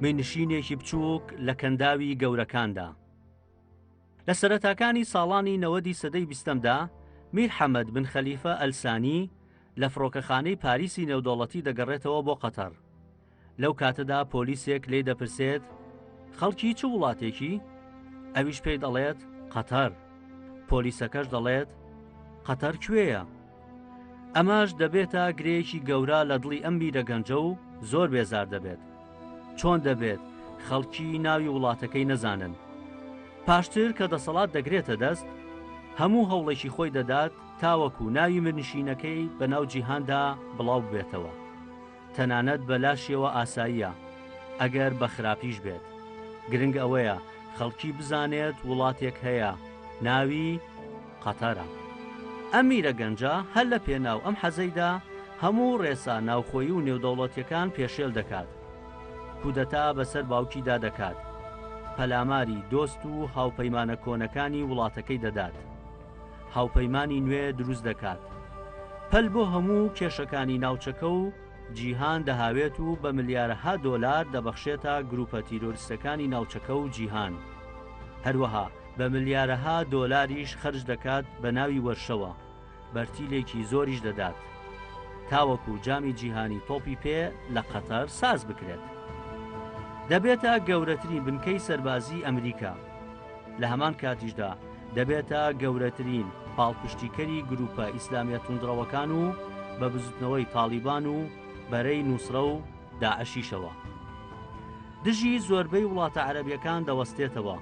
مێنشینێکی بچووک لە کەنداوی گەورەکاندا. لە سەرەتاکانی ساڵانی 90 سەدەی 20دا میر حەمەد بن خەلیفە ئەلسانی لە فڕۆکەخانەی پاریسی نێودەوڵەتی دەگەڕێتەوە بۆ قەتەر. لەو کاتەدا پۆلیسێک لێ دەپرسێت خەڵکی چ وڵاتێکی؟ ئەویش پێی دەڵێت قەتەر. پۆلیسەکەش دەڵێت قەتەر کوێیە؟ ئەماش دەبێتە گرەیەکی گەورە لە دڵی ئەم بیرە گەنجە و زۆر بێزار دەبێت. چۆن دەبێت خەڵکی ناوی وڵاتەکەی نەزانن؟ پاشتر کە دەسەڵات دەگرێتە دەست، هەموو هەوڵێکی خۆی دەدات تاوەکو ناوی مرنشینەکەی بە ناو جیهاندا بڵاو بێتەوە. تەنانەت بەلاشیەوە ئاساییە ئەگەر بە خراپیش بێت. گرنگ ئەوەیە خەڵکی بزانێت وڵاتێک هەیە ناوی قەتەرە. ئەم میرە گەنجە هەر لە پێناو ئەم حەزەیدا هەموو ڕێسا ناوخۆیی و نێودەوڵەتیەکان پێشێل دەکات. کودەتا بەسەر باوکیدا دەکات. پەلاماری دۆست و هاوپەیمانە کۆنەکانی وڵاتەکەی دەدات. هاوپەیمانی نوێ دروست دەکات. پەل بۆ هەموو کێشەکانی ناوچەکە و جیهان دەهاوێت و بە ملیارەها دۆلار دەبەخشێتە گروپە تیرۆریستەکانی ناوچەکە و جیهان. هەروەها بە ملیارەها دۆلاریش خەرج دەکات بە ناوی وەرشەوە، بەرتیلێکی زۆریش دەدات تاوەکو جامی جیهانی تۆپی پێ لە قەتەر ساز بکرێت. دەبێتە گەورەترین بنکەی سەربازی ئەمریکا. لە هەمان کاتیشدا دەبێتە گەورەترین پاڵپشتیکەری گروپە ئیسلامیە توندڕەوەکان و بە بزوتنەوەی تاڵیبان و بەرەی نووسرە و داعەشیشەوە. دژی زۆربەی وڵاتە عەرەبیەکان دەوەستێتەوە.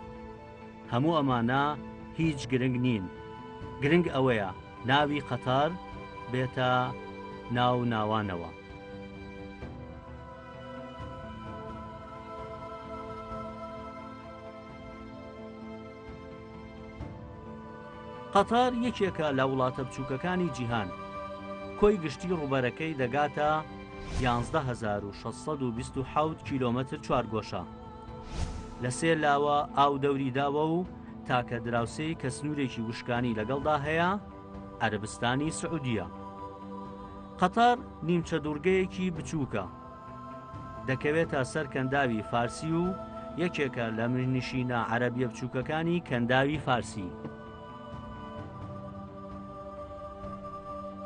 هەموو ئەمانە هیچ گرنگ نین. گرنگ ئەوەیە ناوی قەتەر بێتە ناو ناوانەوە. قەتەر یەکێکە لە وڵاتە بچووکەکانی جیهان. کۆی گشتی ڕووبەرەکەی دەگاتە 11627 کیلۆمەتر چوارگۆشە. لە سێ لاوە ئاو دەوری داوە و تاکە دراوسەی کە سنوورێکی وشکانی لەگەڵدا هەیە عەرەبستانی سعودیە. قەتەر نیمچە دوورگەیەکی بچووکە. دەکەوێتە سەر کەنداوی فارسی و یەکێکە لە مرنشینە عەرەبیە بچووکەکانی کەنداوی فارسی.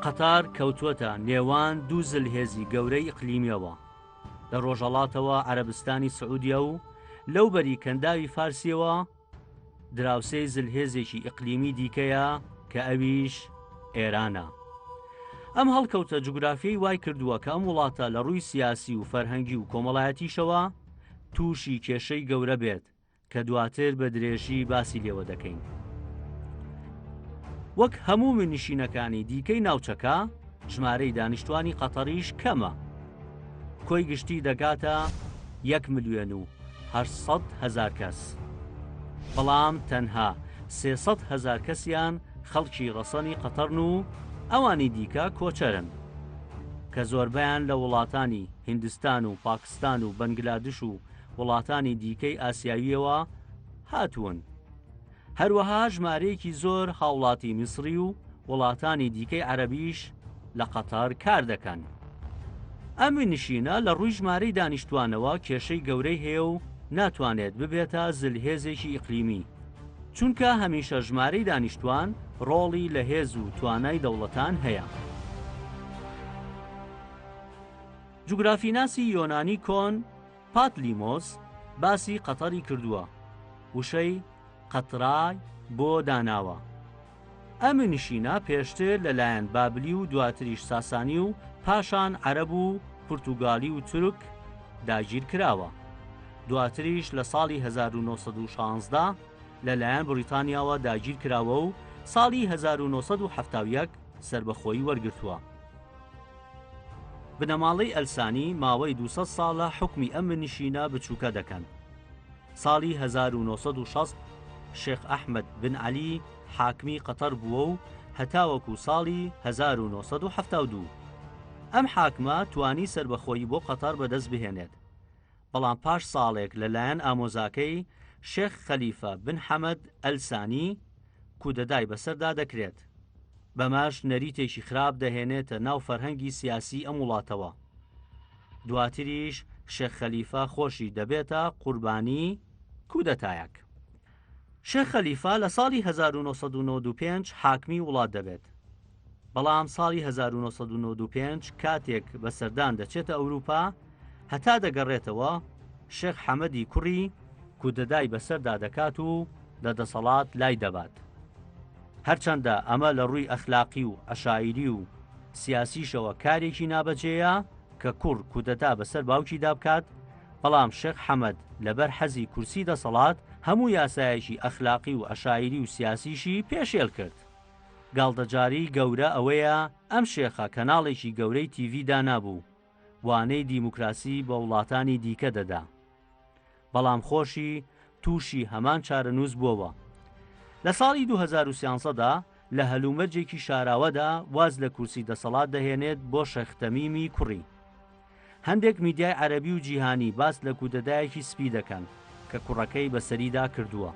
قەتار کەوتووەتە نێوان دوو زلهێزی گەورەی ئیقلیمیەوە لە ڕۆژهەڵاتەوە عەرەبستانی سعودیە و لەو بەری کەنداوی فارسیەوە دراوسەی زلهێزێکی ئیقلیمی دیکەیە کە ئەویش ئێرانە. ئەم هەڵکەوتە جوگرافیای وای کردووە کە ئەم وڵاتە لە ڕووی سیاسی و فەرهەنگی و کۆمەڵایەتیشەوە تووشی کێشەی گەورە بێت کە دواتر بە درێژی باسی لێوە دەکەین. وەک هەموو منشینەکانی دیکەی ناوچەکە، ژمارەی دانیشتوانی قەتەریش کەمە. کۆی گشتی دەگاتە 1,800,000 کەس. بەڵام تەنها 300,000 کەسیان خەڵکی ڕەسەنی قەتەرن و ئەوانی دیکە کۆچەرن کە زۆربیان لە وڵاتانی هیندستان و پاکستان و بەنگلادش و وڵاتانی دیکەی ئاسیاویەوە هاتوون. هەروەها ژمارەیەکی زۆر هاوڵاتی میسری و وڵاتانی دیکەی عەرەبیش لە قەتەر کار دەکەن. ئەم نشینە لە ڕووی ژمارەی دانیشتوانەوە کێشەی گەورەی هەیە و ناتوانێت ببێتە زلهێزێکی ئیقلیمی، چونکە هەمیشە ژمارەی دانیشتوان ڕۆڵی لە هێز و توانای دەوڵەتان هەیە. جوگرافیناسی یۆنانی کۆن پاتلیمۆس باسی قەتەری کردووە، وشەی قەترای بۆ داناوە. ئەم نشینە پێشتر لەلایەن بابلی و دواتریش ساسانی و پاشان عەرەب و پورتوگالی و تورک داگیر کراوە. دواتریش لە ساڵی 1916 لەلایەن بریتانیاوە داگیر کراوە و ساڵی 1970 سربەخۆیی وەرگرتووە. بنەماڵەی ئەلسانی ماوەی 200 ساڵە حکمی ئەم نشینە بچووکە دەکەن. ساڵی 1960 شێخ ئەحمەد بن عەلی حاکمی قەتەر بووە و هەتاوەکو ساڵی 1972 ئەم حاکمە توانی سربەخۆیی بۆ قەتەر بەدەست بهێنێت. بەڵام پاش ساڵێک لەلایەن ئامۆزاکەی شێخ خەلیفە بن حەمەد ئەلسانی کودەدای بەسەردا دەکرێت. بەماش نەریتێکی خراپ دەهێنێتە ناو فەرهەنگی سیاسی ئەم وڵاتەوە. دواتریش شێخ خەلیفە خۆشی دەبێتە قوربانی کودەتایەک. شێخ خەلیفە لە ساڵی 1995 حاکمی وڵات دەبێت، بەڵام ساڵی 1995 کاتێک بەسەردان دەچێتە ئەوروپا هەتا دەگەڕێتەوە شێخ حەمەدی کوڕی کودەدای بەسەردا دەکات و لە دەسەڵات لای دەبات. هەرچەندە ئەمە لە ڕووی ئەخلاقی و عەشایری و سیاسیشەوە کارێکی نابەجێیە کە کوڕ کودەتا بەسەر باوکیدا بکات، بەڵام شێخ حەمەد لەبەر حەزی کورسی دەسەڵات هەموو یاسایەکی ئەخلاقی و عەشایری و سیاسیشی پێشێل کرد. گاڵتەجاری گەورە ئەوەیە ئەم شێخە کەناڵێکی گەورەی تیڤیدا نابوو، وانەی دیموکراسی بە وڵاتانی دیکە دەدا، بەڵام خۆشی تووشی هەمان چارەنووس بووەوە. لە ساڵی 2013دا لە هەلومەرجێکی شاراوەدا واز لە کورسی دەسەڵات دەهێنێت بۆ شێخ تەمیمی کوڕی. هەندێک میدیای عەرەبی و جیهانی باس لە کودەدایەکی سپی دەکەن کە کوڕەکەی بەسەریدا کردووە.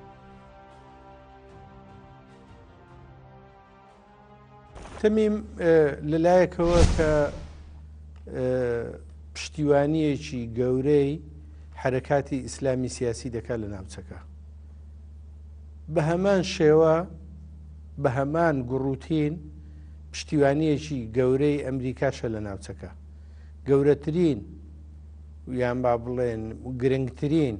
تەمیم لەلایەکەوە کە پشتیوانیەکی گەورەی حرەکاتی ئیسلامی سیاسی دەکات لە ناوچەکە، بە هەمان شێوە بە هەمان گوڕوتین پشتیوانیەکی گەورەی ئەمریکاشە لە ناوچەکە. گەورەترین یان با بڵێن گرنگترین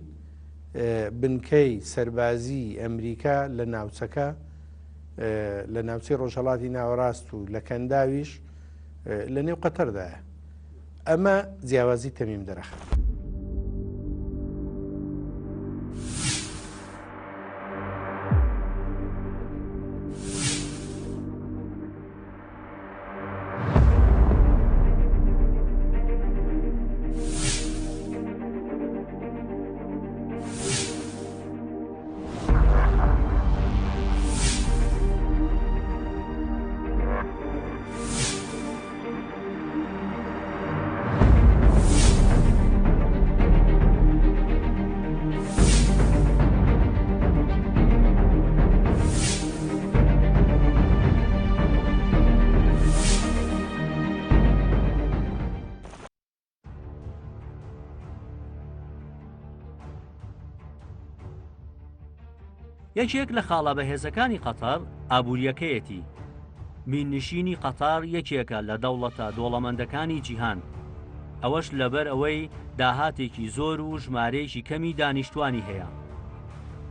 بنکەی سەربازی ئەمریکا لە ناوچەکە، لە ناوچەی ڕۆژهەڵاتی ناوەڕاست و لە کەنداویش لە نێو قەتەردایە. ئەمە جیاوازی تەمیم دەرەخە. یەکێک لە خاڵە بەهێزەکانی قەتەر ئابووریەکەیەتی. میننشینی قەتەر یەکێکە لە دەوڵەتە دۆڵەمەندەکانی جیهان، ئەوەش لەبەر ئەوەی داهاتێکی زۆر و ژمارەیەکی کەمی دانیشتوانی هەیە.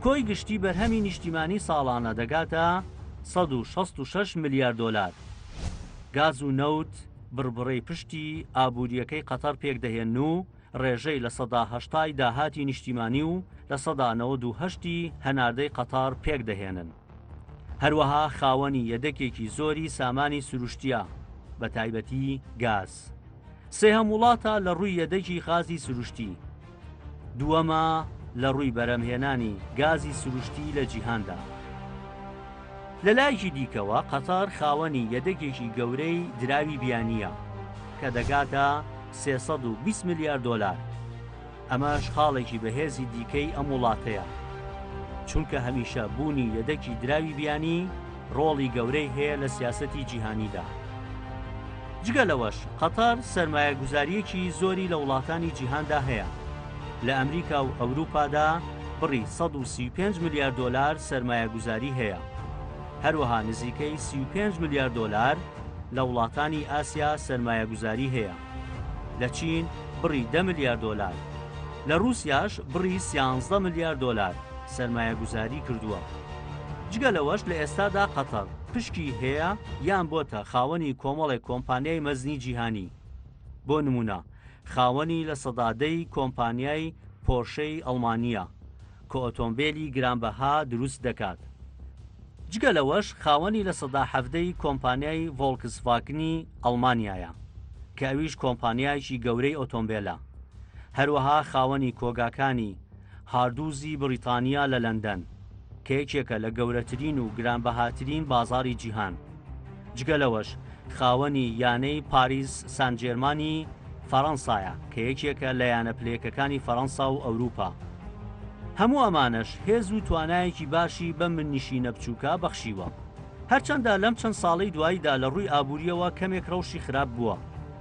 کۆی گشتی بەرهەمی نیشتیمانی ساڵانە دەگاتە 166 ملیار دۆلار. گاز و نەوت بڕبڕەی پشتی ئابووریەکەی قەتەر پێک دەهێن و ڕێژەی لە 180 داهاتی نیشتیمانی و لە 198 هەناردەی قەتەر پێک دەهێنن. هەروەها خاوەنی یەدەکێکی زۆری سامانی سروشتیە، بە تایبەتی گاز. سێهەم وڵاتە لە ڕووی یەدەکی غازی سروشتی، دووەمە لە ڕووی بەرەمهێنانی گازی سروشتی لە جیهاندا. لە لایەکی دیکەوە قەتەر خاوەنی یەدەکێکی گەورەی دراوی بیانیە کە دەگاتە 320 ملیار دۆلار. ئەمەش خاڵێکی بەهێزی دیکەی ئەم وڵاتەیە، چونکە هەمیشە بوونی یەدەکی دراوی بیانی ڕۆڵی گەورەی هەیە لە سیاسەتی جیهانیدا. جگە لەوەش قەتەر سەرمایەگوزاریەکی زۆری لە وڵاتانی جیهاندا هەیە. لە ئەمریکا و ئەوروپادا بڕی 135 ملیار دۆلار سەرمایەگوزاری هەیە. هەروەها نزیکەی 35 ملیار دۆلار لە وڵاتانی ئاسیا سەرمایەگوزاری هەیە. لە چین بڕی 10 ملیار دۆلار، لە رووسیاش بڕی 13 ملیار دۆلار سەرمایەگوزاری کردووە. جگە لەوەش لە ئێستادا قەتەر پشکی هەیە یان بۆتە خاوەنی کۆمەڵێک کۆمپانیای مەزنی جیهانی. بۆ نمونە خاوەنی لە سەدادەی کۆمپانیای پۆرشەی ئەڵمانیە کە ئۆتۆمبیلی گرانبەها دروست دەکات. جگە لەوەش خاوەنی لە 17 کۆمپانیای ڤۆڵکسڤاگنی ئەڵمانیایە کە ئەویش کۆمپانیایکی گەورەی ئۆتۆمبیلە. هەروەها خاوەنی کۆگاکانی هاردووزی بریتانیا لە لەندەن کە یەکێکە لە گەورەترین و گرانبەهاترین بازاری جیهان. جگە لەوەش خاوەنی یانەی پاریس سان-جێرمانی فەڕەنسایە کە یەکێکە لە یانە پلەیەکەکانی فەڕەنسا و ئەوروپا. هەموو ئەمانش هێز و توانایەکی باشی بەم مننشینە بچووکە بەخشیوە. هەرچەندە لەم چەند ساڵەی دواییدا لە ڕووی ئابووریەوە کەمێک ڕەوشی خراپ بووە،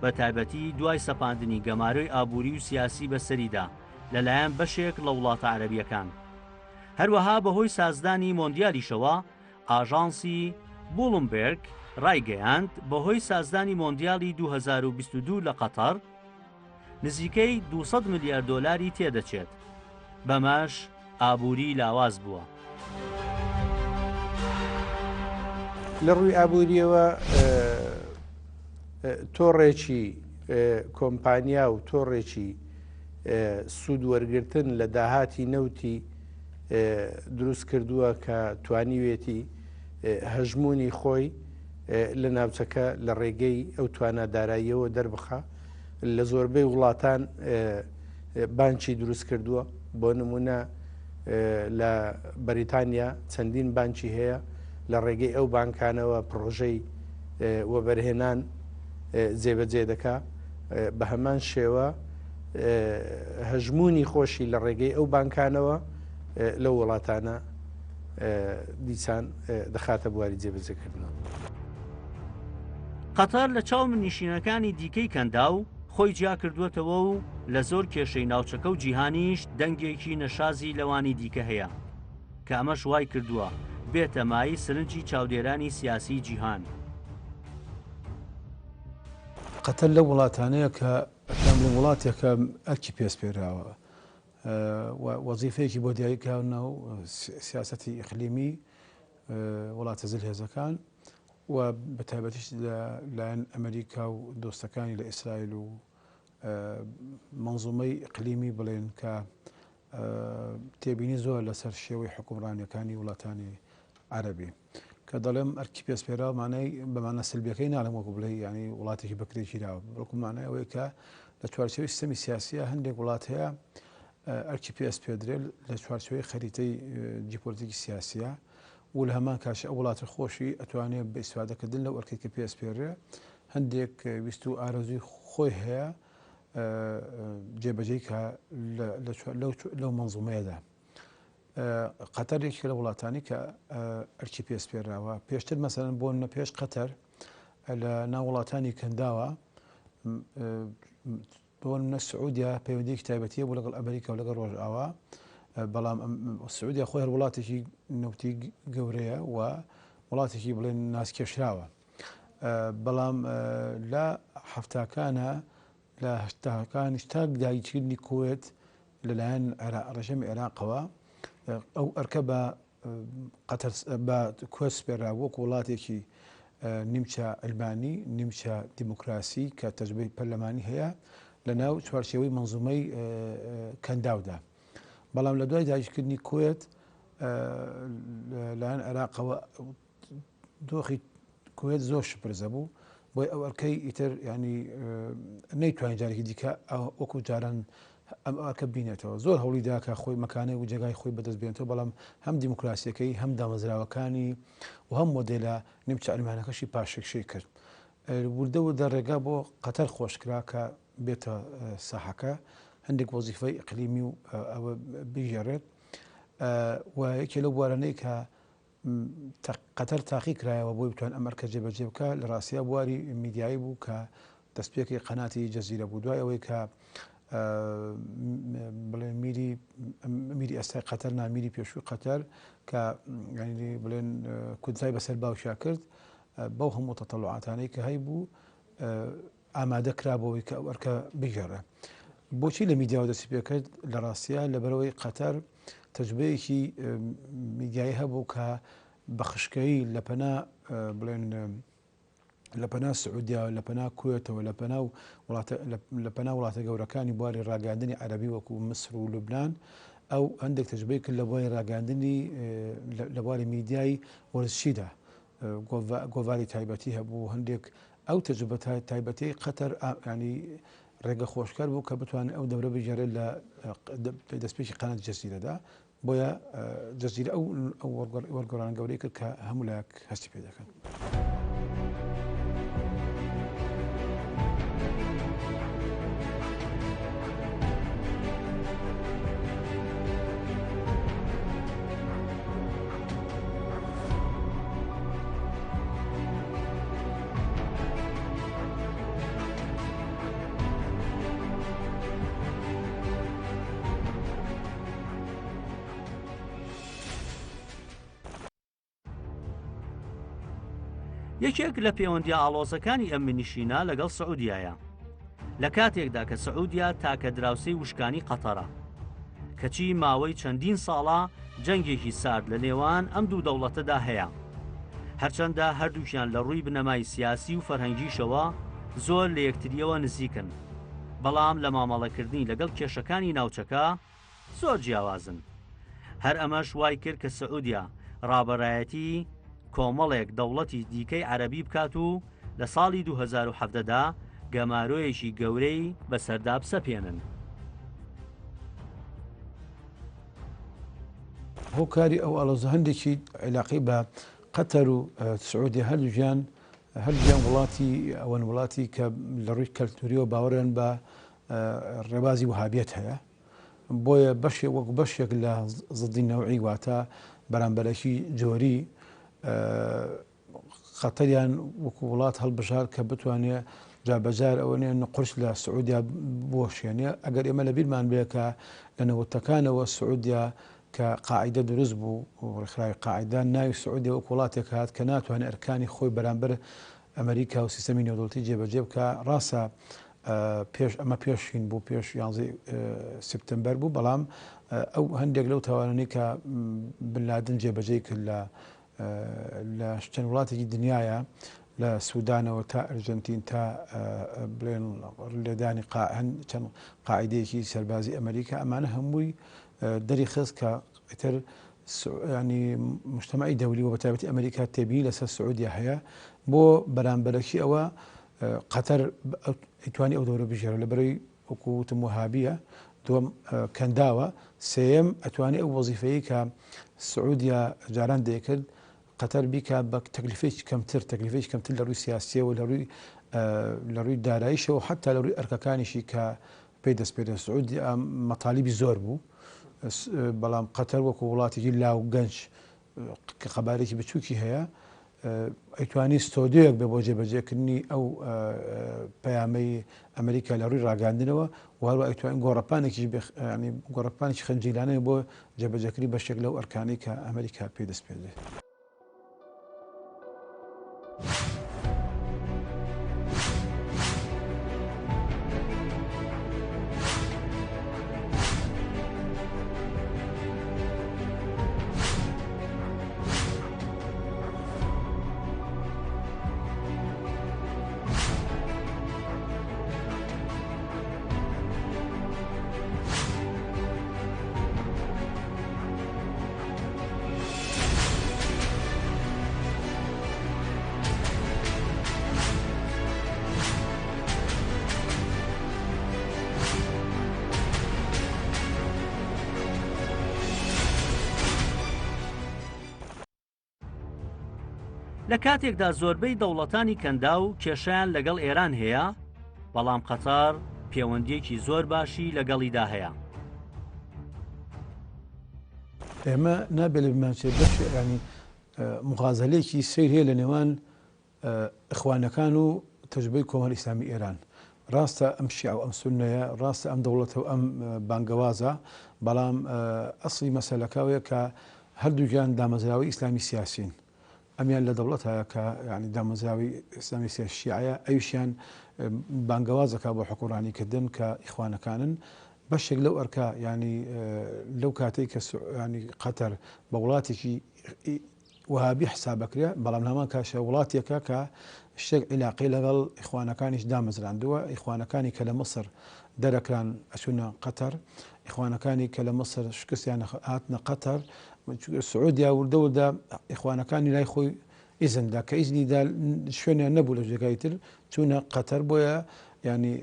بە تایبەتی دوای سەپاندنی گەمارەی ئابووری و سیاسی بەسەریدا لەلایەن بەشێک لە وڵاتە عەرەبیەکان. هەروەها بەهۆی سازدانی مۆندیالیشەوە ئاژانسی بولومبێرگ ڕایگەیاند بەهۆی سازدانی مۆندیالی 2022 لە قەتەر نزیکەی 200 میلیارد دۆلاری تێدەچێت، بەمەش ئابووری لاواز بووە. لە ڕووی ئابووریەوە تۆڕێکی کۆمپانیا و تۆڕێکی سوود وەرگرتن لە داهاتی نەوتی دروست کردووە کە توانیوێتی هەژمونی خۆی لە ناوچەکە لە ڕێگەی ئەو تواناداراییەوە دەربخە. لە زۆربەی وڵاتان بانکی دروست کردووە، بۆ نمونە لە بەریتانیا چەندین بانکی هەیە، لە ڕێگەی ئەو بانکانەوە پرۆژەی وەبەرهێنان جێبەجێ دەکا. بە هەمان شێوە هەژمونی خۆشی لە ڕێگەی ئەو بانکانەوە لەو وڵاتانە دیسان دەخاتە بواری جێبەجێکردنەوە. قەتەر لە چاو نشینەکانی دیکەی کەندا و خۆی جیا کردوێتەوە و لە زۆر کێشەی ناوچەکە و جیهانیش دەنگێکی نەشازی لەوانی دیکە هەیە کە ئەمەش وای کردووە بێتە مای سرنجی چاودێرانی سیاسی جیهان. قەتەر لە وڵاتانەیە کە لە وڵاتێکە ئەرکی پێسپێراوە وەزیفەیەکی بۆ دیاریکراونە و سیاسەتی ئیقلیمی وڵاتە زلهێزەکان و بە تایبەتیش لایەن ئەمریکا و دۆستەکانی لە ئیسرائیل و منزومەی ئیقلیمی بڵێن کە تێبینی زۆر لەسەر شێوەی حکومڕانیەکانی وڵاتانی عەرەبی کە دەڵێم ئەرکی پێسپێرا مانای بەمانە سلبیەکەی ناڵم وەکو بڵێ ینی وڵاتێکی بەکرێکی راوە، بەڵکو مانای ئەوەیە کە لە چوارچێوەی سیستەمی سیاسیە هەندێک وڵات هەیە ئەرکی پێسپێدرێت لە چوارچێوەی خەریتەی جیۆپۆلیتیکی سیاسیە و لە هەمان کاشە ئەو وڵاتە خۆشی ئەتوانێت بە ئیسفادەکردن لەو ئەرکێک کە پێسپێرێ هەندێک ویست و ئارەزوی خۆی هەیە جێبەجێی کە لەو منزومەیەدا. قەتەر یەکێک لە وڵاتانی کە ئەرکی پێسپێراوە. پێشتر مەسەلەن بۆ منە پێش قەتەر لە ناو وڵاتانی کەنداوە بۆ منە سعودیا پەیوەندیەکی تایبەتیە بوو لەگەڵ ئەمریکا و لەگەڵ ڕۆژئاوا، بەڵام سعودیا خۆی هەر وڵاتێکی نەوتی گەورەیە و وڵاتێکی بڵێن ناسکێشراوە، بەڵام لە هەفتاکانە لە هەشتاکانی تا داگیرکردنی کوێت لەلایەن ڕێژەمی عێراقەوە ئەو ئەرکە بە کوێت سپێراوە وەکو وڵاتێکی نیمچە ئەلمانی نیمچە دیموکراسی کە تەجربەی پەرلەمانی هەیە لە ناو چوارچێوەی منزومەی کەنداودا. بەڵام لە دوای داگیرکردنی کوێت لەلایەن عێراقەوە دۆخی کوێت زۆر شپرزە بوو، بۆی ئەو ئەرکەی ئیتر ینی نەیتوانین جارێکی دیکە وەکو جاران ئەم ئەرکە بینێتەوە. زۆر هەوڵیدا کە خۆی مەکانەی و جێگای خۆی بەدەست بێنێتەوە، بەڵام هەم دیموکراسیەکەی هەم دامەزراوەکانی و هەم مۆدێلە نیمچە ئەلمانەکەشی پاشێکشەی کرد. وردە وردە ڕێگا بۆ قەتەر خۆشکرا کە بێتە ساحەکە هەندێک وەزیفەی ئیقلیمی و ئەوە بژێڕێت و یەکێ لەو بوارانەی کە قەتەر تاقی کرایەوە بۆی بتوان ئەم ئەرکە جێبەجێ بکە لە ڕاستیە بواری میدیایی بوو کە دەستپێکی قەناتی جەزیرە بوو. دوای ئەوەی کە بڵێن میری ئێستای قەتەر نامیری پێشووی قەتەر کە بڵێن کودتای بەسەر باوشا کرد بەو هەموو تەتەڵوعاتانەی کە هەی بوو ئامادە کرابەوەی کە ئەو ئەرکە بگەڕێ. بۆچی لە میدیاوە دەستی پێکرد؟ لە ڕاستیە لەبەرەوەی قەتەر تەجربەیەکی میدیایی هەبوو کە بە خشکایی بڵێن لە پەنا سعودیا لە پەنا کوێتەوە لە پەنا وڵاتە گەورەکانی بواری ڕاگەاندنی عەرەبی وەکو مسر و لوبنان ئەو هەندێک تەجربەی کرد لە بواری ڕاگەاندنی لە بواری میدیایی وەرزشیدا گۆڤاری تایبەتی هەبوو. هەندێک ئەو تەجربە تایبەتی قەتەر ینی ڕێگە خۆشکار بوو کە بتوانێت ئەو دەورە بژێڕێت لە دەستپێکی قەنات جەزیرەدا، بۆیە جەزیرە ئەو وەرگۆڕان گەورەی کرد کە هەموو لایەک هەستی پێ دەکەن. یەکێک لە پەیوەندیە ئاڵۆزەکانی ئەم منیشینە لەگەڵ سعودیایە لە کاتێکدا کە سعودیا تاکە دراوسەی وشکانی قەتەرە کەچی ماوەی چەندین ساڵە جەنگێکی سارد لە نێوان ئەم دوو دەوڵەتەدا هەیە هەرچەندە هەردووکیان لە ڕووی بنەمای سیاسی و فەرهەنگیشەوە زۆر لە یەکتریەوە نزیکن بەڵام لە مامەڵەکردنی لەگەڵ کێشەکانی ناوچەکە زۆر جیاوازن هەر ئەمەش وای کرد کە سعودیا ڕابەرایەتی کۆمەڵێک دەوڵەتی دیکەی عەرەبی بکات و لە ساڵی 2017دا گەمارۆیەکی گەورەی بەسەردا بسەپێنن هۆکاری ئەو ئاڵۆزە هەندێکی علاقی بە قەتەر و سعودی هەردووجیان وڵاتی ئەوەن وڵاتی کە لە ڕووی کەلتوریەوە باوەڕیان بە ڕێبازی وهابیەت هەیە بۆیە وەک بەشێک لە زدی نەوعی واتە بەرامبەرێکی جۆری قەتەریان وەکو وڵات هەڵبژار کە بتوانێت جابەجار ئەوە نەقرس لە سعودیا بۆشێنێ ئەگەر ئێمە لە بیرمان بێ کە لە نەوەتەکانەوە سعودیا کە قاعدە دروست بوو ڕێکخراوی قاعدە ناوی سعودیا وەک وڵاتێک هات کە ناتوانێت ئەرکانی خۆی بەرامبەر ئەمریکا و سیستەمی نێودەوڵەتی جێبەجێ بکە ڕاستە ئەمە پێشین بوو پێش 11 سپتەمبەر بوو بەڵام ئەو هەندێک لەو تاوانانەی کە بنلادن جێبەجێ کرد لە چەند وڵاتێکی دنیاە لە سوودانەوە تا ئەرجنتین تا بڵێن لێدانی چەند قاعدەیەکی سەربازی ئەمریکا ئەمانە هەمووی دەری خست کە ئیتر ینی مجتەمەعی دەولی و بەتایبەتی ئەمریکا تێبینی لەسەر سعودیا هەیە بۆ بەرامبەرەکی ئەوە قەتەر ئەیتوانی ئەو دەورە بژێرە لە بەرەوەی وەکوتم وهابیە دووەم کەنداوە سێیەم ئەتوانی ئەو وەزیفەیە کە سعودیا جاران دەیەکرد قەتەر بیکە بە تەکلیفێکی کەمتر لە ڕووی سیاسیەوە لە ڕووی داراییشەوە حتا لە ڕووی ئەرکەکانیشی کە پێی دەستپێدە سعودی مەطالیبی زۆر بوو بەڵام قەتەر وەکو وڵاتێکی لاو گەنج کە خەبارێکی بچووکی هەیە ئەیتوانی ستۆدیۆیەک بێ بۆ جێبەجێکردنی ئەو پەیامەی ئەمریکا لە ڕووی ڕاگاندنەوە و هەروە ئەیتوانین گۆڕەپانێکی خەنجیلانەیە بۆ جێبەجێکردنی بەشێک لەو ئەرکانەی کە ئەمریکا پێی دەستپێدێ. لە کاتێکدا زۆربەی دەوڵەتانی کەندا و کێشیان لەگەڵ ئێران هەیە بەڵام قەتەر پەیوەندیەکی زۆر باشی لەگەڵیدا هەیە ئێمە نابێت بمانچێ بەش ینی مغازەلێکی سیر هەیە لە نێوان ئەخوانەکان و تەجربەی کۆمەڵی ئیسلامی ئێران ڕاستە ئەم شیعە و ئەم سوننەیە ڕاستە ئەم دەوڵەتە و ئەم بانگەوازە بەڵام ئەسڵی مەسەلەکەوەیە کە هەردووگیان دامەزراوی ئیسلامی سیاسین ئەمیان لە دەوڵەت هەیە کە ینی دامەزراوی ئیسلامی سیاسی شیعەیە ئەویشیان بانگەوازەکە بۆ حکوڕانیکردن کە ئیخوانەکانن بەشێک لەو ئەرکا ینی لەو کاتێک کە ینی قەتەر بە وڵاتێکی وهابی حسابەکرێ بەڵام هەمان کاشە وڵاتێکە کە شتێک عیلاقی لەگەڵ ئیخوانەکانیش دامەزراندووە ئیخوانەکانی کە لە مەسر دەرەکران ئەچوونە قەتەر ئیخوانەکانی کە لە مەسر شکستیان هاتنە قەتەر سعودیا وردەوەدا ئیخوانەکانی لای خۆی ئیزندا کە ئیزنیدا شوێنیان نەبوو لە جێگای تر چوونە قەتەر بۆیە ینی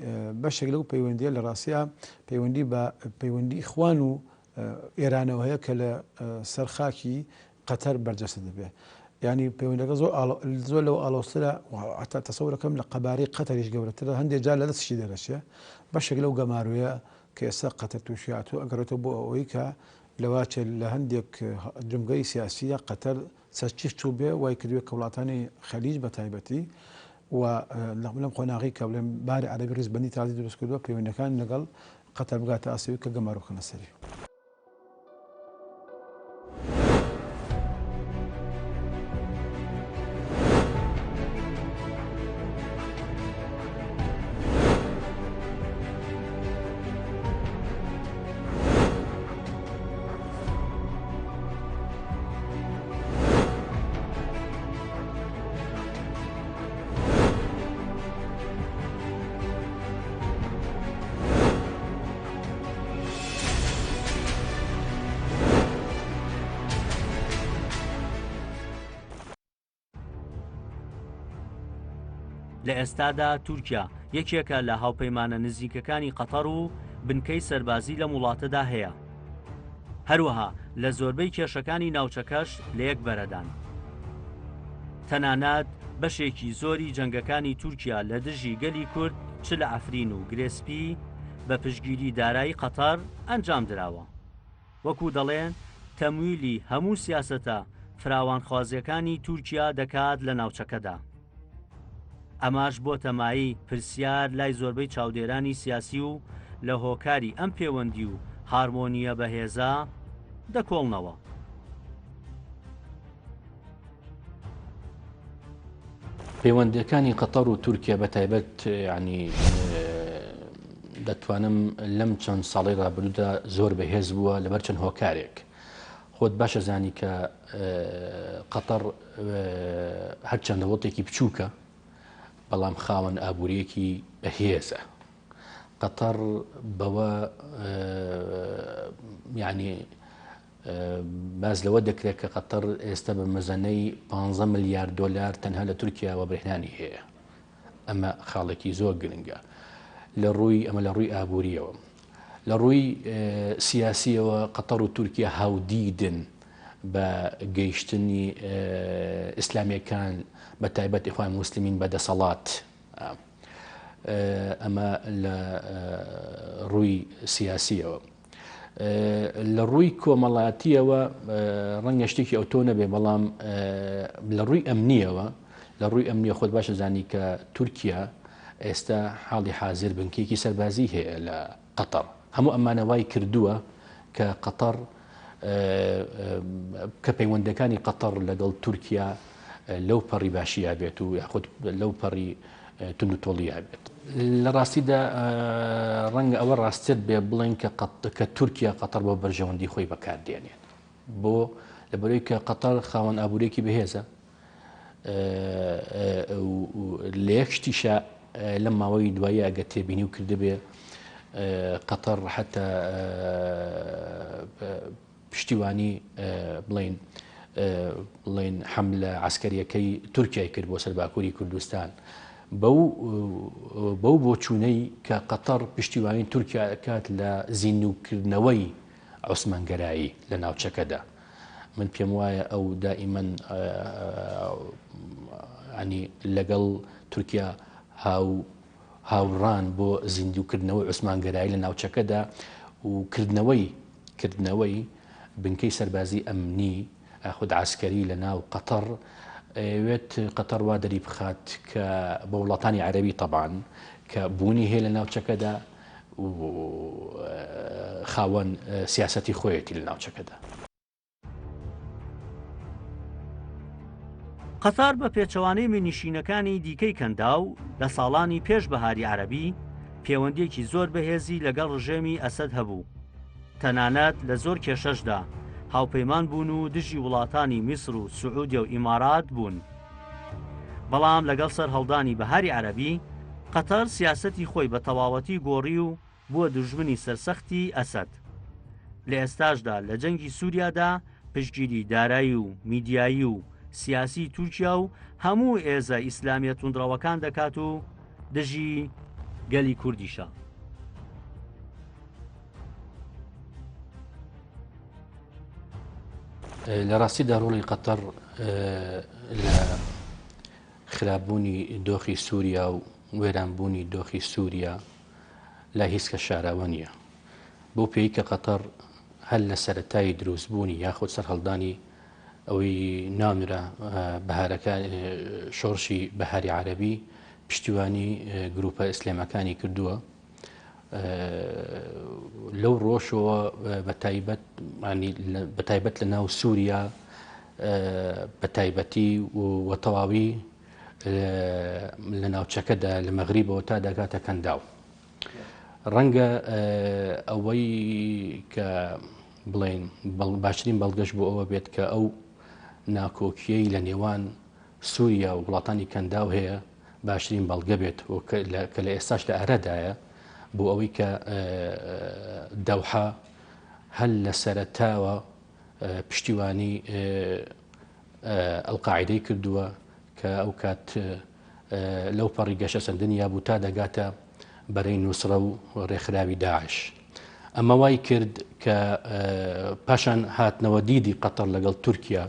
بەشێک لەو پەیوەندیە لە ڕاستیە پەیوەندی بە پەیوەندی ئیخوان و ئێرانەوە هەیە کە لە سەرخاکی قەتەر بەرجەستە دەبێ ینی پەیوەندەکە زۆر لەو ئاڵۆسترە حتا تەسەورەکەم لە قەبارەی قەتەریش گەورەترە هەندێک جار لە دەستشی دەرەچێ بەشێک لەو گەمارویە کە ئێستا قەتەر تووشی هاتووە ئەگەڕێتەوە بۆ ئەوەی کە لەواچێت لە هەندێک جمگەی سیاسیە قەتەر سەرچیش چوو بێ وای کردوێت کە وڵاتانی خەلیج بە تایبەتی و لەم خۆناغی کە بڵێن باری عەرەبی ڕیزبەندی تازی دروست کردووە پەیوەندەکان لەگەڵ قەتەر بگاتە ئاسیوی کە گەمارۆخەنە سەری. لە ئێستادا تورکیا یەکێکە لە هاوپەیمانە نزیکەکانی قەتەر و بنکەی سەربازی لە وڵاتەدا هەیە. هەروەها لە زۆربەی کێشەکانی ناوچەکەش لە یەک بەرەدان. تەنانەت بەشێکی زۆری جەنگەکانی تورکیا لە دژی گەلی کورد چ لە ئەفرین و گرێسپی بە پشگیری دارایی قەتەر ئەنجام درراوە. وەکو دەڵێن تەمویلی هەموو سیاسەتە فراوانخوازیەکانی تورکیا دەکات لە ناوچەکەدا. ئەماش بۆ تەمایی پرسیار لای زۆربەی چاودێرانی سیاسی و لە هۆکاری ئەم پەیوەندی و هارمۆنیە بەهێزە دەکۆڵنەوە. پەیوەندیەکانی قەتەر و تورکیا بەتایبەت ینی دەتوانم لەم چەند ساڵی ڕابردوودا زۆر بەهێز بووە لەبەر چەند هۆکارێک. خۆت باشە زانی کە قەتەر هەرچەندە وڵاتێکی بچووکە بەڵام خاوەن ئابوووریەکی بەهێزە. قەتەر بەوە ینی باز لەوە دەکرێت کە قەتەر ئێستا بە مەزەنەی 15 ملیارد دۆلار تەنها لە تورکیاوە بەرهێنانی هەیە. ئەمە خاڵێکی زۆر گرنگە لە ڕووی ئەمە لە ڕووی ئابوووریەوە. لە ڕووی سیاسیەوە قەتەر و تورکیا هاودیدن بە گەیشتنی ئیسلامیەکان بە تایبەت ئیخوان موسلیمین بەدەسەڵات. ئەمە لە ڕووی سیاسیەوە. لە ڕووی کۆمەڵایەتیەوە ڕەنگە شتێکی ئەو تۆ نەبێ، بەڵام لە ڕووی ئەمنیەوە لە ڕووی ئەمنیە خۆت باشە زانی کە تورکیا ئێستا حاڵی حازر بنکێکی سەربازی هەیە لە قەتەر. هەموو ئەمانەوای کردووە کە قەتەر کە پەیوەندەکانی قەتەر لەگەڵ تورکیا لەو پەڕی باشییا بێت و یاخود لەو پەڕی تونند و تۆڵییا بێت. لە ڕاستیدا ڕەنگە ئەوە ڕاستێت بێ بڵێن کە تورکیا قەتەر بۆ بەرژەوەندی خۆی بەکاردێنێت بۆ لەبەرەوەی کە قەتەر خاوەن ئابوورێکی بەهێزە. لە یەک شتیشە لەم ماوەی دوایی ئەگە تێبینی و کردبێ قەتەر حتا پشتیوانی بڵێن حملە عسکەریەکەی تورکیای کرد بۆ سەر باکووری کوردستان. بەو بۆچوونەی کە قەتەر پشتیوانی تورکیا کات لە زیندووکردنەوەی عوسمانگەرایی لە ناوچەکەدا. من پێم وایە ئەو دائیمەن ینی لەگەڵ تورکیا هاوڕان بۆ زیندووکردنەوەی عوسمانگەرایی لە ناوچەکەدا و کردنەوەی بنکەی سەربازی ئەمنی خود عسکەری لە ناو قەتەر وێت قەتەر وا دەری بخات کە بە وڵاتانی عەرەبی طبعاً کە بوونی هەیە لە ناوچەکەدا و خاوەن سیاسەتی خۆیەتی لە ناوچەکەدا. قەتەر بە پێچەوانەی مێنشینەکانی دیکەی کەنداو لە ساڵانی پێش بەهاری عەرەبی پەیوەندیەکی زۆر بەهێزی لەگەڵ ڕژێمی ئەسەد هەبوو. تەنانەت لە زۆر کێشەشدا هاوپەیمان بوون و دژی وڵاتانی میسر و سعودیە و ئیمارات بوون. بەڵام لەگەڵ سەر هەڵدانی بەهاری عەرەبی قەتەر سیاسەتی خۆی بە تەواوەتی گۆڕی و بووە دوژمنی سەرسەختی ئەسەد. لە ئێستاشدا لە جەنگی سووریادا پشتگیری دارایی و میدیایی و سیاسی تورکیا و هەموو ئێزە ئیسلامیە توندڕەوەکان دەکات و دژی گەلی کوردیشە. لە ڕاستیدا ڕۆڵی قەتەر لە خراپبوونی دۆخی سووریا و وێرانبوونی دۆخی سووریا لا هیچ کە شاراوە نییە. بۆ پێی کە قەتەر هەر لە سەرەتایی دروستبوونی یاخود سەر هەڵدانی ئەوەی نامرا بەهارەکان شۆڕشی بەهاری عەرەبی پشتیوانی گروپە ئیسلامەکانی کردووە. لەو ڕۆژەوە بەتایبەت لە ناو سووریا بەتایبەتی و تەواوی لە ناوچەکەدا لە مەغریبەوە تا دەگاتە کەنداو. ڕەنگە ئەوەی کە بڵێن باشترین بەڵگەشت بۆ ئەوە بێت کە ئەو ناکۆکیەی لە نێوان سووریا و وڵاتانی کەنداو هەیە باشترین بەڵگە بێت کە لە ئێستاش لە ئەرەدایە بۆ ئەوەی کە دەوحە هەل لە سەرەتاوە پشتیوانی ئەڵقاعیدەی کردووە کە ئەو کات لەو پەڕی گەشە سندنیا بوو تا دەگاتە بەرەی نووسرە و ڕێکخراوی داعش. ئەمە وای کرد کە پاشان هاتنەوە دیدی قەتەر لەگەڵ تورکیا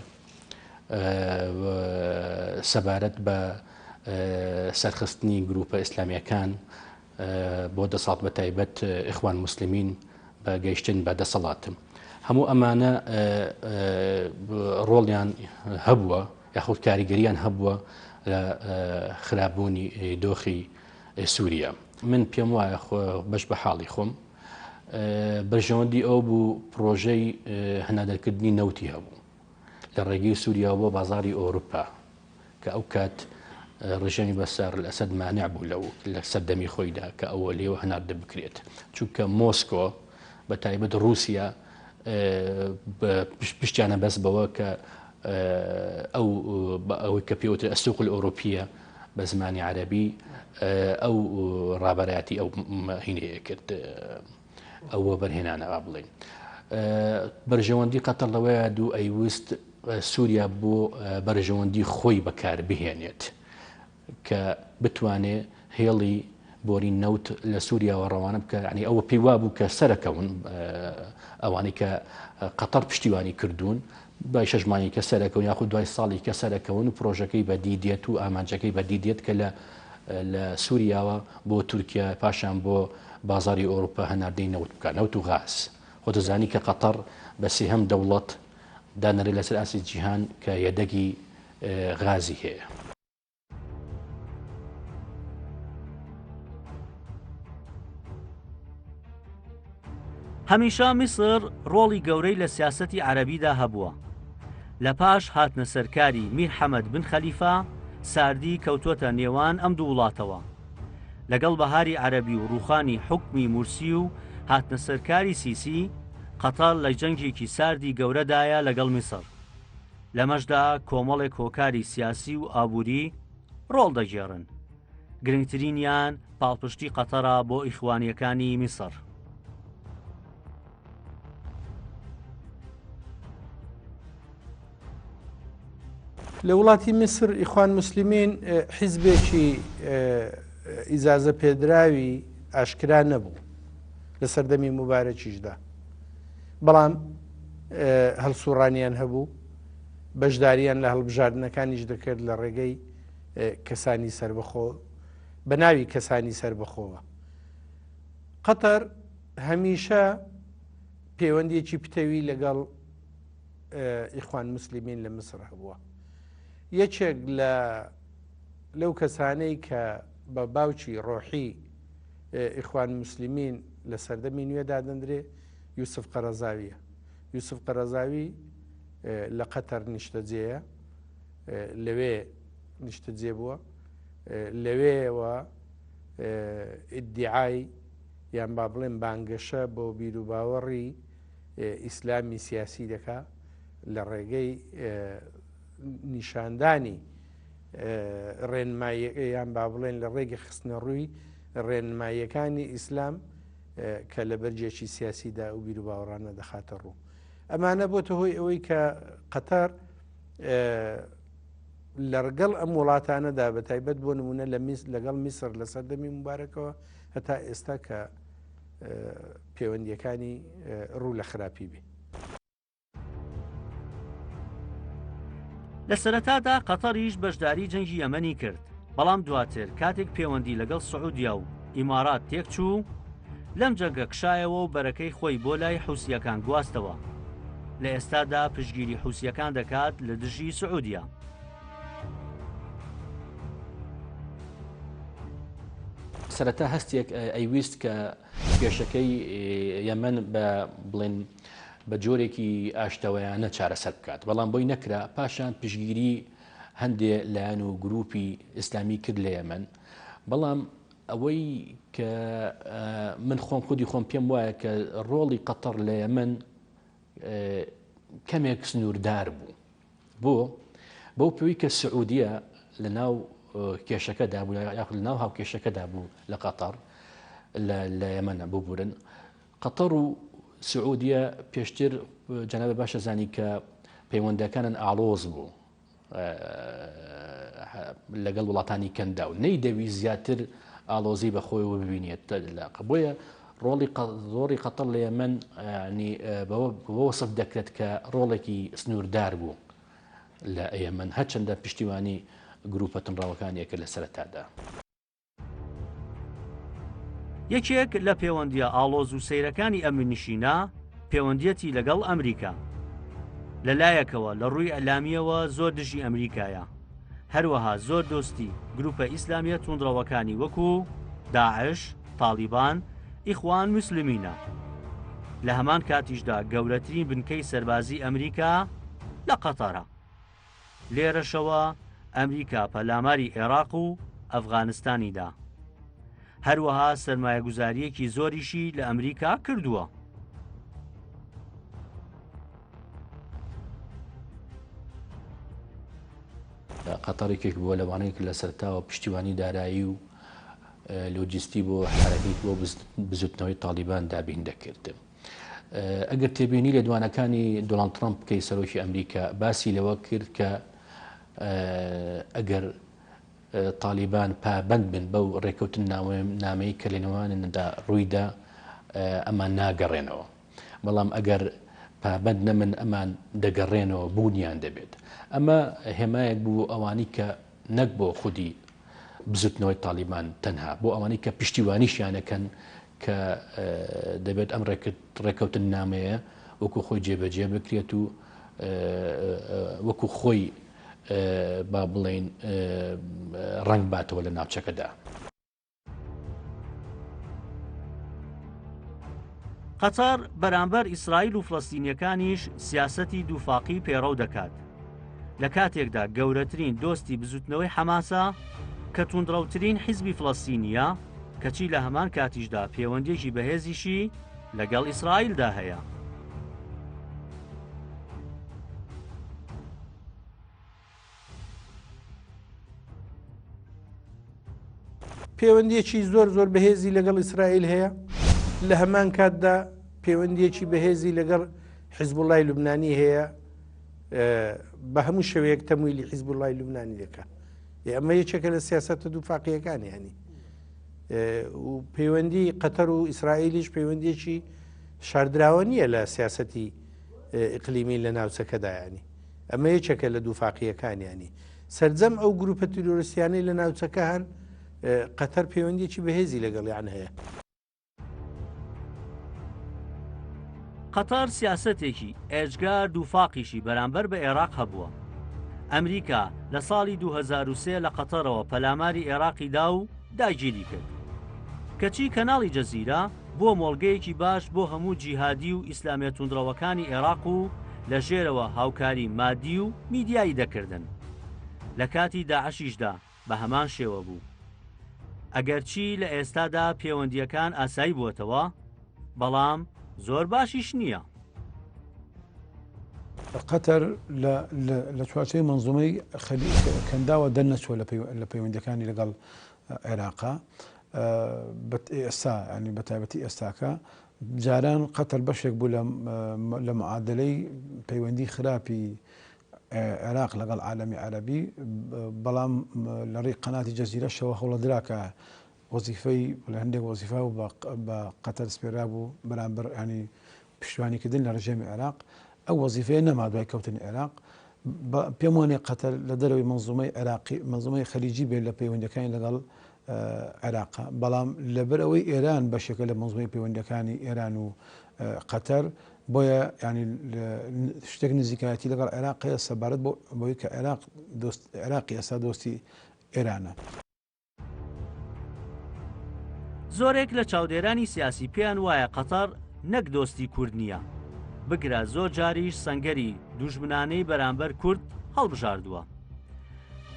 سەبارەت بە سەرخستنی گروپە ئیسلامیەکان بۆ دەسەڵات بە تایبەت ئیخوان موسلیمین بە گەیشتن بە دەسەڵات. هەموو ئەمانە ڕۆڵیان هەبووە یاخود کاریگەریان هەبووە لە خراببوونی دۆخی سووریا. من پێم وایە بەش بە حاڵی خۆم بەرژەوەندی ئەو بوو پرۆژەی هەنادەرکردنی نەوتی هەبوو لە ڕێگەی سووریا بۆ بازاری ئۆروپا کە ئەو کات ڕژەمی بەسەر ئەسەد مانع بوو لە سەردەمی خۆیدا کە ئەوە لێوە هەناردە بکرێت، چونکە مۆسکۆ بە تایبەت رووسیا پشتیانە بەس بەوە کە ئەوەی کە پێوتر ئەسوق الئۆروپیە بە زمانی عەرەبی ئەو ڕابەرایەتی ئەو هینەیە کرد، ئەوە بەرهێنانەوە بڵێن. بەرژەوەندی قەتەر لەوەیە دوو ئەیویست سووریا بۆ بەرژەوەندی خۆی بەکار بهێنێت کە بتوانێت هێڵی بۆری نەوت لە سووریاوە ڕەوانە بکە. ینی ئەوە پێی وا بوو کە سەرەکەون ئەوانەی کە قەتەر پشتیوانی کردوون دوای شەژمانی کە سەرەکەون یاخود دوای ساڵی کە سەرەکەون و پرۆژەکەی بەدیدێت و ئامانجەکەی بەدیدێت کە لە سووریاوە بۆ تورکیا پاشان بۆ بازاری ئۆروپا هەناردەی نەوت بکە، نەوت و غاز. خۆ دەزانی کە قەتەر بە سێهەم دەوڵەت دانەرێ لەسەر ئاسی جیهان کە یەدەگی غازی هەیە. هەمیشە میسر ڕۆڵی گەورەی لە سیاسەتی عەرەبیدا هەبووە. لە پاش هاتنە سەرکاری میر حەمەد بن خەلیفە ساردی کەوتووەتە نێوان ئەم دوو وڵاتەوە. لەگەڵ بەهاری عەرەبی و ڕووخانی حوکمی مورسی و هاتنە سەرکاری سیسی قەتەر لە جەنگێکی ساردی گەورەدایە لەگەڵ میسر. لەمەشدا کۆمەڵێک هۆکاری سیاسی و ئابووری ڕۆڵ دەگێڕن. گرنگترینیان پاڵپشتی قەتەرە بۆ ئیخوانیەکانی میسر. لە وڵاتی میسر ئیخوان موسلیمین حیزبێکی ئیزازە پێدراوی ئاشکرا نەبوو لە سەردەمی موبارەکیشدا، بەڵام هەڵسوڕانیان هەبوو، بەشداریان لە هەڵبژاردنەکانیش دەکرد لە ڕێگەی کەسانی سربەخۆ بە ناوی کەسانی سربەخۆوە. قەتەر هەمیشە پەیوەندیەکی پتەوی لەگەڵ ئیخوان موسلیمین لە مسر هەبووە. یەکێک لەو کەسانەی کە بە باوکی ڕۆحی ئیخوان موسلیمین لە سەردەمی نوێدا دەندرێ یوسف قەرەزاویە. یوسف قەرەزاوی لە قەتەر نیشتەجێیە، لەوێ نیشتەجێ بووە، لەوێەوە ئیدعای یان با بڵێن بانگەشە بۆ بیر و باوەڕی ئیسلامی سیاسی دەکا لە ڕێگەی نیشاندانی ڕێنماییان با بڵێن لە ڕێگە خستنە ڕووی ڕێنماییەکانی ئیسلام کە لە بەرجێکی سیاسیدا و بیر و باوەڕانە دەخاتە ڕوو. ئەمانە بۆتە هۆی ئەوەی کە قەتەر لەرگەڵ ئەم وڵاتانەدا بە تایبەت بۆ نمونە لەگەڵ میسر لە سەردەمی مبارەکەوە هەتا ئێستا کە پەیوەندیەکانی ڕوو لە خراپی بێ. لە سەرەتادا قەتەریش بەشداری جەنگی یەمەنی کرد، بەڵام دواتر کاتێک پەیوەندی لەگەڵ سعودیا و ئیمارات تێکچوو لەم جەنگە کشایەوە و بەرەکەی خۆی بۆ لای حوسیەکان گواستەوە. لە ئێستادا پشگیری حوسیەکان دەکات لە دژی سعودیا. سەرەتا هەستێک ئەیویست کە کێشەکەی یەمەن بە بڵێن بە جۆرێکی ئاشتەوەیانە چارەسەر بکات، بەڵام بۆی نەکرا. پاشان پشگیری هەندێ لایەن و گروپی ئیسلامی کرد لە یەمەن، بەڵام ئەوەی کە من خودی خۆم پێم وایە کە ڕۆڵی قەتەر لە یەمەن کەمێک سنووردار بوو بۆ پێوەی کە سعودیە لە ناو کێشەکەدا بوو یاخود لە ناو هاو کێشەکەدا بوو لە قەتەر لە یەمەنە بوو بورن. قەتەر و سعودیە پێشتر جەنابە باشە زانی کە پەیوەندەکانن ئاڵۆز بوو، لەگەڵ وڵاتانی کەندا و نەیدەوی زیاتر ئالۆزی بەخۆیەوە ببینێت بۆیە ڕۆڵی قەتەر لە یەمەن بەوە وەسف دەکرێت کە ڕۆڵێکی سنووردار بوو لە ئێمن هەرچەندە پشتیوانی گروپە تەنڕاوەکانیەکە لە سەرەتادا. یەکێک لە پەیوەندیە ئاڵۆز و سەیرەکانی ئەمنیشینە پەیوەندیەتی لەگەڵ ئەمریکا لەلایەکەوە لە ڕووی ئەلامیەوە زۆر دژی ئەمریکایە، هەروەها زۆر دۆستی گروپە ئیسلامیە توندڕەوەکانی وەکو داعش، تالیبان، ئیخوان موسلیمینە. لە هەمان کاتیشدا گەورەترین بنکەی سەربازی ئەمریکا لە قەتەرە. لێرەشەوە ئەمریکا پەلاماری عێراق و ئەفغانستانیدا، هەروەها سەرمایەگوزاریەکی زۆریشی لە ئەمریکا کردووە. قەتەرێکێک بووە لەوانەیە لە سەرتاوە پشتیوانی دارایی و لۆجیستی بۆ حرەکەی بۆ بزوتنەوەی تالیبان دابین دەکرد. ئەگەر تێبینی لە دوانەکانی دۆناڵد ترامپ کەی سەرۆکی ئەمریکا باسی لەوە کرد کە ئەگەر تالیبان پابند بن بەو ڕێکەوتن نامەی کە لەنێواندا ڕوویدا ئەمان ناگەڕێنەوە، بەڵام ئەگەر پابند نەمن ئەمان دەگەڕێنەوە بوونیان دەبێت. ئەمە هێمایەک بوو ئەوانی کە نەک بۆ خودی بزوتنەوەی تالیبان تەنها بۆ ئەوانی کە پشتیوانیشیانەکەن کە دەبێت ئەم ڕێکەوتن نامەیە وەکو خۆی جێبەجێ بکرێت و وەکو خۆی با بڵێن ڕنگ باتەوە لە ناوچەکەدا. قەتەر بەرامبەر ئیسرائیل و فلەستینیەکانیش سیاسەتی دووفاقی پێڕەو دەکات. لە کاتێکدا گەورەترین دۆستی بزوتنەوەی حەماسە کە توندڕەوترین حیزبی فلەستینیە، کەچی لە هەمان کاتیشدا پەیوەندێکی بەهێزیشی لەگەڵ ئیسرائیلدا هەیە. پەیوەندیەکی زۆر بەهێزی لەگەڵ ئیسرائیل هەیە، لە هەمان کاتدا پەیوەندیەکی بەهێزی لەگەڵ حیزبوڵای لوبنانی هەیە، بە هەموو شێوەیەک تەمویلی حیزبوڵای لوبنانی دەکات. ئەمە یەکێکە لە سیاسەتە دووفاقیەکانی هەنی و پەیوەندی قەتەر و ئیسرائیلیش پەیوەندیەکی شاردراوە نییە لە سیاسەتی ئیقلیمی لە ناوچەکەدایانی. ئەمە یەکێکە لە دووفاقیەکانیانی. سەرجەم ئەو گروپە تیرۆریستیانەی لە ناوچەکە هەن قەتەر پەیوەندیەکی بەهێزی لەگەڵیان هەیە. قەتەر سیاسەتێکی ئێجگار دووفاقیشی بەرامبەر بە عێراق هەبووە. ئەمریکا لە ساڵی 2003 لە قەتەرەوە پەلاماری عێراقیدا و داگیری کرد، کەچی کەناڵی جەزیرە بۆ مۆڵگەیەکی باش بۆ هەموو جیهادی و ئیسلامیە توندڕەوەکانی عێراق و لە ژێرەوە هاوکاری مادی و میدیایی دەکردن. لە کاتی داعشیشدا بە هەمان شێوە بوو. ئەگەرچی لە ئێستادا پەیوەندیەکان ئاسایی بووەتەوە، بەڵام زۆر باشیش نییە. قەتەر لە چوارچەوەی مەنزومەی کەنداوە دەرنەچووە لە پەیوەندیەکانی لەگەڵ عێراقا ئێستا ینی بە تایبەتی ئێستاکە جاران قەتەر بەشێک بوو لە معادلەی پەیوەندی خراپی عێراق لەگەڵ عالەمی عەرەبی، بەڵام لە ڕێی قەناتی جەزیرەشەوە هەوڵەدراکە وەزیفەی لە هەندێک وەزیفا و بە قەتەر سپێرا بوو بەرامبەر ینی پشتیوانیکردن لە ڕژێمی عێراق. ئەو وەزیفەیە نەما دوای کەوتنی عێراق. پێم وانێ قەتەر لە دەرەوەی مەنزومەی عێراقی مەنزومەی خەلیجی بێت لە پەیوەندیەکانی لەگەڵ عێراقا، بەڵام لەبەر ئەوەی ئێران بەشێکە لە مەنزومەی پەیوەندیەکانی ئێران و قەتەر، بۆیە ینی شتێک نزیکایەتی لەگەڵ عێراقەیە سەبارەت بۆی کە عێراقی ئێستا دۆستی ئێرانە. زۆرێک لە چاودێرانی سیاسی پێیان وایە قەتەر نەک دۆستی کورد نییە، بگرە زۆر جاریش سەنگەری دوژمنانەی بەرامبەر کورد هەڵبژاردووە.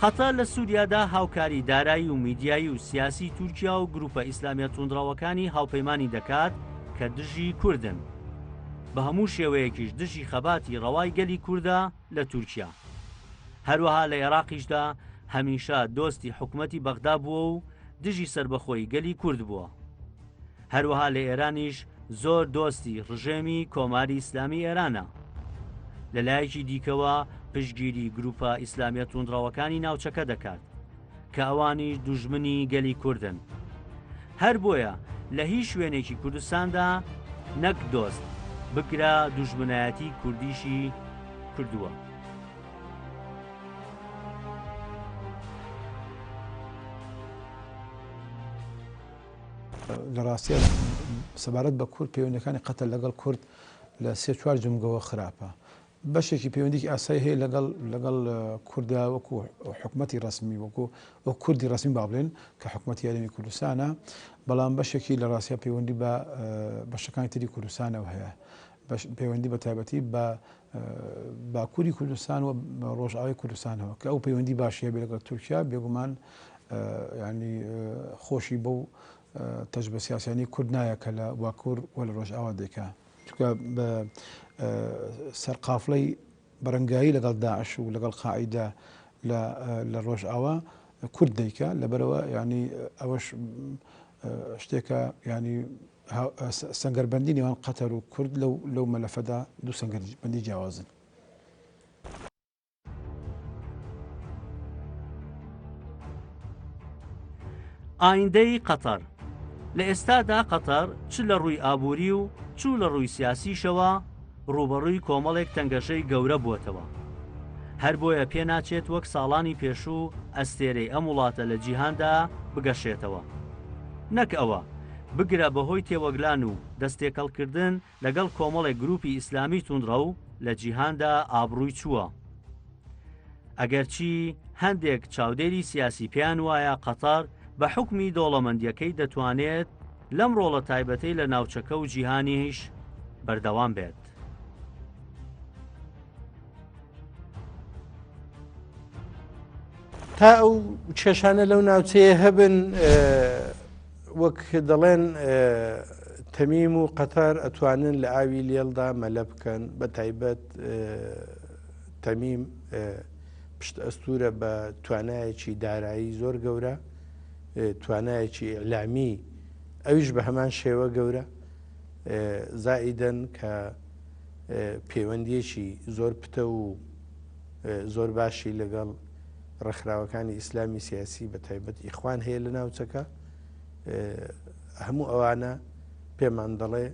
قەتەر لە سووریادا هاوکاری دارایی و میدیایی و سیاسی تورکیا و گروپە ئیسلامیە توندڕەوەکانی هاوپەیمانی دەکات کە دژی کوردن، بە هەموو شێوەیەکیش دژی خەباتی ڕەوای گەلی کووردە لە تورکیا. هەروەها لە عێراقیشدا هەمیشە دۆستی حکومەتی بەغدا بووە و دژی سربەخۆی گەلی کورد بووە. هەروەها لە ئێرانیش زۆر دۆستی ڕژێمی کۆماری ئیسلامی ئێرانە. لەلایەکی دیکەوە پشتگیری گروپە ئیسلامیە توندڕەوەکانی ناوچەکە دەکات، کە ئەوانیش دوژمنی گەلی کوردن. هەر بۆیە لە هیچ شوێنێکی کوردستاندا نەک دۆست بگرە دوژمنایەتی کوردیشی کردووە. لە ڕاستیە سەبارەت بە کورد پەیوەندەکانی قەتەر لەگەڵ کورد لە 3-4 جمگەوە خراپە. بەشێکی پەیوەندی ئاسایی هەیە لەگەڵ کووردا وەکو حکومەتی ڕسمی وەکو کوردی ڕسمی با بڵێن کە حکومەتی یاریمی کوردستانە، بەڵام بەشێکی لە ڕاستیە پەیوەندی بە بەشەکانی تری کوردستانەوە هەیە، پەیوەندی بە تایبەتی بە باکووری کوردستان و ڕۆژئاوای کوردستانەوە کە ئەو پەیوەندی باشیە بێ لەگەڵ تورکیا بێگومان ینی خۆشی بەو تەجربە سیاسیانی کورد نایە کە لە باکوور و لە ڕۆژئاوا دەیکا، چونکە بە سەرقافڵەی بەرەنگایی لەگەڵ داعش و لەگەڵ قاعیدا لە ڕۆژئاوا کورد دەیکا، لەبەرەوە ینی ئەوەش شتێکە ینی سەنگەربەندی نێوان قەتەر و کورد لەو مەلەفەدا دوو سەنگەربەندی جیاوازن. ئایندەی قەتەر لە ئێستادا قەتەر چ لە ڕووی ئابووری و چوو لە ڕووی سیاسیشەوە ڕوبەڕووی کۆمەڵێک تەنگەشەی گەورە بووەتەوە. هەر بۆیە پێ ناچێت وەک ساڵانی پێشوو ئەستێرەی ئەم وڵاتە لە جیهاندا بگەشێتەوە، نەک ئەوە بگرە بەهۆی تێوەگلان و دەستێکەڵکردن لەگەڵ کۆمەڵێک گروپی ئیسلامی توندڕە و لە جیهاندا ئابڕووی چووە. ئەگەرچی هەندێک چاودێری سیاسی پێیان وایە قەتەر بە حکمی دۆڵەمەندیەکەی دەتوانێت لەم ڕۆڵە تایبەتەی لە ناوچەکە و جیهانیش بەردەوام بێت. تا ئەو کێشانە لەو ناوچەیە هەبن وەک دەڵێن تەمیم و قەتەر ئەتوانن لە ئاوی لێڵدا مەلە بکەن، بە تایبەت تەمیم پشت ئەستورە بە توانایەکی دارایی زۆر گەورە، توانایەکی ئیعلامی ئەویش بە هەمان شێوە گەورە، زائیدەن کە پەیوەندیەکی زۆر پتە و زۆر باشی لەگەڵ ڕێکخراوەکانی ئیسلامی سیاسی بە تایبەت ئیخوان هەیە لە ناوچەکە. هەموو ئەوانە پێمان دەڵێ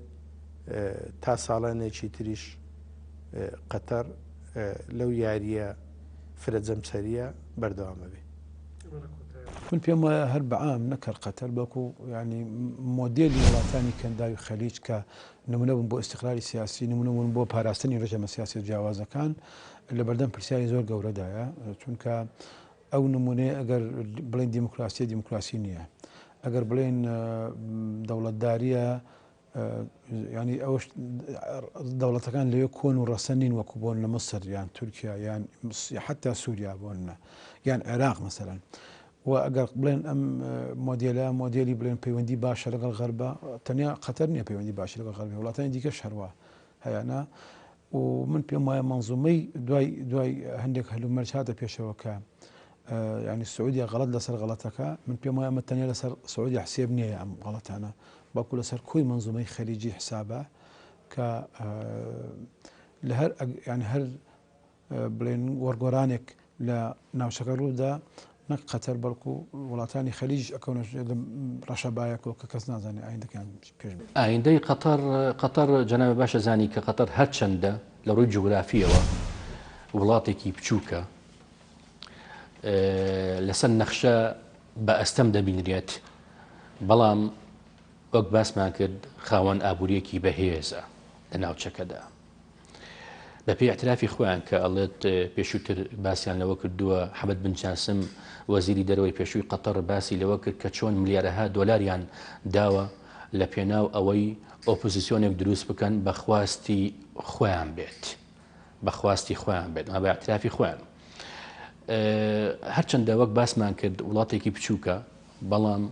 تا ساڵانێکی تریش قەتەر لەو یاریە فرەجەمسەریە بەردەوامە بێ. من پێم وایە هەر بەعام نەکرد قەتەر بەکو ینی مۆدێلی وڵاتانی کەنداوی خەلیج کە نمونە بوون بۆ ئیستیقلالی سیاسی، نمونە بوون بۆ پاراستنی ڕێژەمە سیاسی جیاوازەکان لە بەردەم پرسیاری زۆر گەورەدایە، چونکە ئەو نمونەیە ئەگەر بڵێن دیموکراسی نییە، ئەگەر بڵێن دەوڵەتداریە ینی ئەوش دەوڵەتەکان لەوێ کۆن و ڕەسەن نین وەکو بۆن لە مەسر یان تورکیا یان حتا سووریا بۆنە یان عێراق مەسەرەن. و ئەگەر بڵێن ئەم مۆدێلی بڵێن پەیوەندی باشە لەگەڵ غەربە، تەنیا قەتەر نییە پەیوەندی باشی لەگەڵ غەربی، وڵاتانی دیکەش هەروە هەیەنا. و من پێم وایە مەنزومەی دوای هەندێک هەلومەرج هاتە پێشەوە کە ینی سعودیا غەڵەت لەسەر غەڵەتەکە، من پێم وایە ئەمە تەنیا لەسەر سعودیا حسێب نییە ئەم غەڵەتانە، باکو لەسەر کۆی مەنزومەی خەلیجی حسابە کە لە هەر بڵێن وەرگۆرانێک لە ناوچەکە ڕوودا نەک قەتەر بەڵکو وڵاتانی خەلیج ئەکەونە ڕەشەبایەکەوە کە کەس نازانێت ئایندەکان پێش بێت. ئایندەی قەتەر جەنابە باشە زانی کە قەتەر هەر چەندە لە ڕووی جوگرافیەوە وڵاتێکی بچووکە لەسەر نەخشە بە ئەستەم دەبینرێت، بەڵام وەک باسمان کرد خاوەن ئابوووریەکی بەهێزە لە ناوچەکەدا بەپێی اعترافی خۆیان کە ئەڵێت پێشووتر باسییان لەوە کردووە. حەمەد بن جاسم وەزیری دەرەوەی پێشووی قەتەر باسی لەوە کرد کە چۆن ملیارەها دۆلاریان داوە لە پێناو ئەوەی ئۆپۆزیسیۆنێک دروست بکەن بەخواستی خۆیان بێت، بەخواستی خۆیان بێت بە اعترافی خۆیان. هەرچەندە وەک باسمان کرد وڵاتێکی بچووکە بەڵام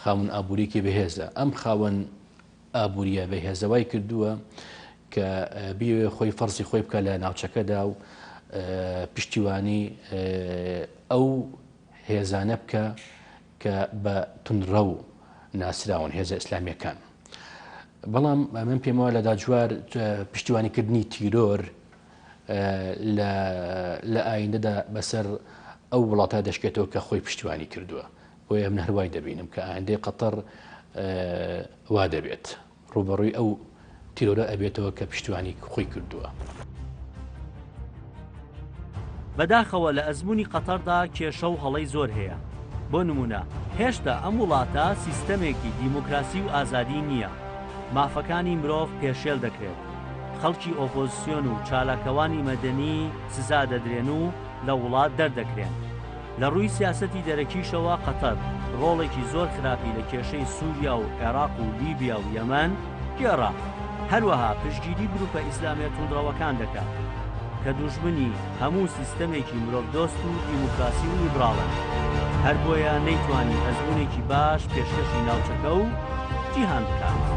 خاوەن ئابوووریەکی بەهێزە. ئەم خاوەن ئابوووریە بەهێزەوای کردووە کە بیوێ خۆی فەرزی خۆی بکە لە ناوچەکەدا و پشتیوانی ئەو هێزانە بکە کە بە تونڕە و ناسراون هێزە ئیسلامیەکان. بەڵام من پێم وایە لە داجوار پشتیوانیکردنی تیرۆر لە ئایندەدا بەسەر ئەو وڵاتە دەشکێتەوە کە خۆی پشتیوانی کردووە بۆیە من هەروای دەبینم کە ئایندەی قەتەر وا دەبێت ڕوبەڕووی ئەو تیرۆرە ئەبێتەوە کە پشتیوانی خۆی کردووە. بەداخەوە لە ئەزمموی قەتەردا کێشە و هەڵەی زۆر هەیە. بۆ نمونە هێشتا ئەم وڵاتە سیستەمێکی دیموکراسی و ئازادی نییە. مافەکانی مرۆڤ پێشێل دەکرێت. خەڵکی ئۆپۆزیسیۆن و چالاکەوانی مەدەنی سزا دەدرێن و لە وڵات دەردەکرێن. لە ڕووی سیاسەتی دەرەکیشەوە قەتەر ڕۆڵێکی زۆر خراپی لە کێشەی سووریا و عێراق و لیبیا و یەمەن گێڕا. هەروەها پشتگیری گروپە ئیسلامیە توندڕەوەکان دەکات کە دوژمنی هەموو سیستەمێکی مرۆڤدۆست و دیموکراسی و لیبراڵن. هەر بۆیە نەیتوانی ئەزمونێکی باش پێشکەشی ناوچەکە و جیهان بکات.